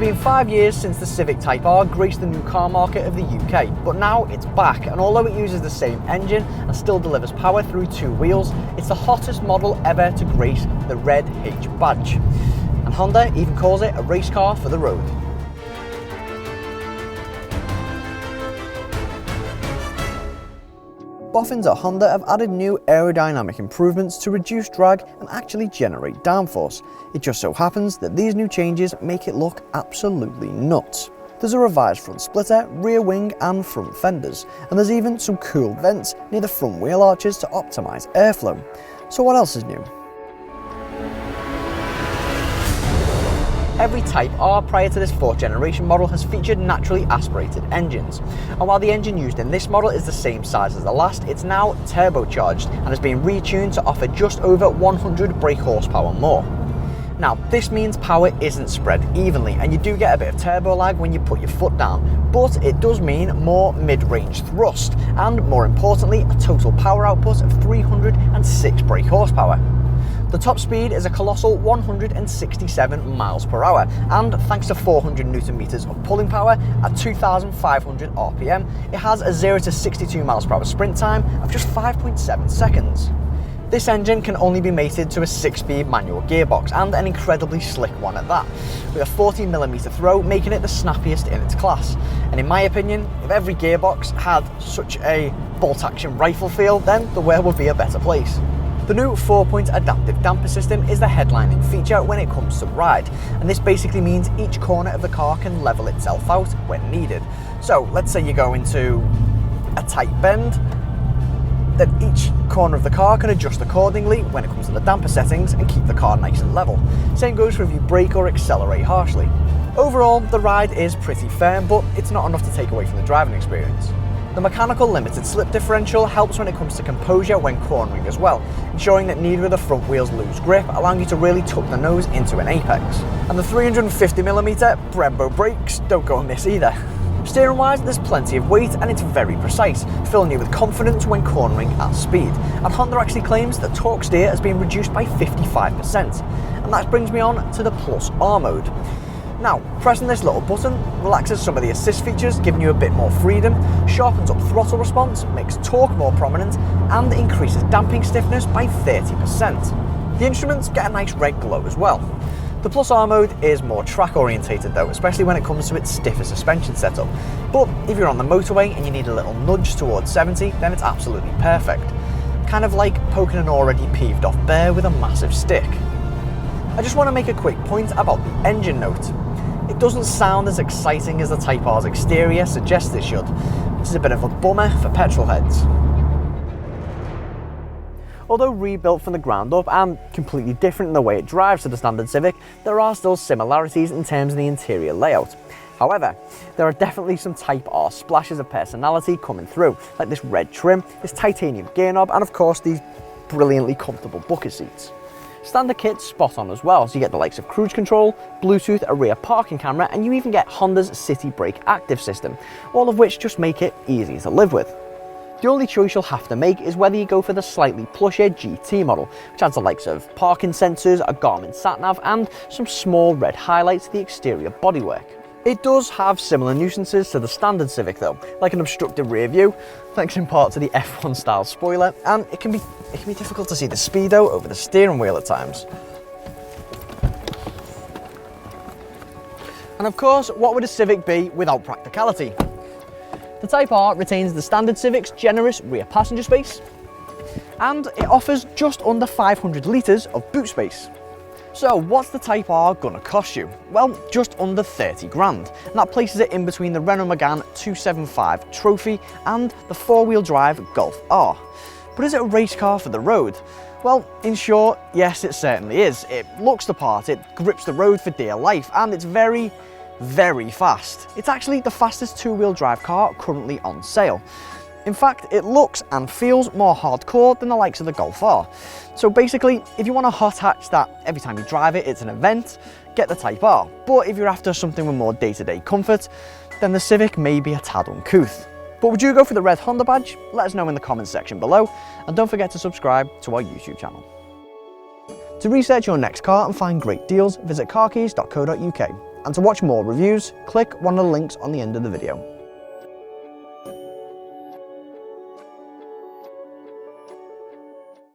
been 5 years since the Civic Type R graced the new car market of the UK, but now it's back, and although it uses the same engine and still delivers power through 2 wheels, it's the hottest model ever to grace the red H badge. And Honda even calls it a race car for the road. Boffins at Honda have added new aerodynamic improvements to reduce drag and actually generate downforce. It just so happens that these new changes make it look absolutely nuts. There's a revised front splitter, rear wing and front fenders, and there's even some cool vents near the front wheel arches to optimise airflow. So what else is new? Every Type R prior to this 4th generation model has featured naturally aspirated engines, and while the engine used in this model is the same size as the last, it's now turbocharged and has been retuned to offer just over 100 brake horsepower more. Now, this means power isn't spread evenly, and you do get a bit of turbo lag when you put your foot down, but it does mean more mid-range thrust, and more importantly, a total power output of 306 brake horsepower. The top speed is a colossal 167 miles per hour, and thanks to 400 Newton meters of pulling power at 2,500 RPM, it has a 0 to 62 miles per hour sprint time of just 5.7 seconds. This engine can only be mated to a 6-speed manual gearbox, and an incredibly slick one at that, with a 40mm throw making it the snappiest in its class. And in my opinion, if every gearbox had such a bolt-action rifle feel, then the world would be a better place. The new 4-point adaptive damper system is the headlining feature when it comes to ride, and this basically means each corner of the car can level itself out when needed. So let's say you go into a tight bend, then each corner of the car can adjust accordingly when it comes to the damper settings and keep the car nice and level. Same goes for if you brake or accelerate harshly. Overall, the ride is pretty firm, but it's not enough to take away from the driving experience. The mechanical limited slip differential helps when it comes to composure when cornering as well, ensuring that neither of the front wheels lose grip, allowing you to really tuck the nose into an apex. And the 350mm Brembo brakes don't go amiss either. Steering wise, there's plenty of weight and it's very precise, filling you with confidence when cornering at speed. And Honda actually claims that torque steer has been reduced by 55%. And that brings me on to the Plus R mode. Now, pressing this little button relaxes some of the assist features, giving you a bit more freedom, sharpens up throttle response, makes torque more prominent, and increases damping stiffness by 30%. The instruments get a nice red glow as well. The Plus R mode is more track orientated though, especially when it comes to its stiffer suspension setup. But if you're on the motorway and you need a little nudge towards 70, then it's absolutely perfect. Kind of like poking an already peeved off bear with a massive stick. I just want to make a quick point about the engine note. It doesn't sound as exciting as the Type R's exterior suggests it should, which is a bit of a bummer for petrol heads. Although rebuilt from the ground up and completely different in the way it drives to the standard Civic, there are still similarities in terms of the interior layout. However, there are definitely some Type R splashes of personality coming through, like this red trim, this titanium gear knob, and of course these brilliantly comfortable bucket seats. Standard kit's spot on as well, so you get the likes of cruise control, Bluetooth, a rear parking camera, and you even get Honda's City Brake Active system, all of which just make it easy to live with. The only choice you'll have to make is whether you go for the slightly plusher GT model, which adds the likes of parking sensors, a Garmin sat-nav, and some small red highlights to the exterior bodywork. It does have similar nuisances to the standard Civic though, like an obstructed rear view, thanks in part to the F1 style spoiler, and it can be difficult to see the speedo over the steering wheel at times. And of course, what would a Civic be without practicality? The Type R retains the standard Civic's generous rear passenger space, and it offers just under 500 litres of boot space. So what's the Type R gonna cost you? Well, just under 30 grand, and that places it in between the Renault Megane 275 Trophy and the 4-wheel drive Golf R. But is it a race car for the road? Well, in short, yes it certainly is. It looks the part, it grips the road for dear life, and it's very, very fast. It's actually the fastest 2-wheel drive car currently on sale. In fact, it looks and feels more hardcore than the likes of the Golf R. So basically, if you want a hot hatch that every time you drive it, it's an event, get the Type R. But if you're after something with more day-to-day comfort, then the Civic may be a tad uncouth. But would you go for the red Honda badge? Let us know in the comments section below, and don't forget to subscribe to our YouTube channel. To research your next car and find great deals, visit carkeys.co.uk. And to watch more reviews, click one of the links on the end of the video.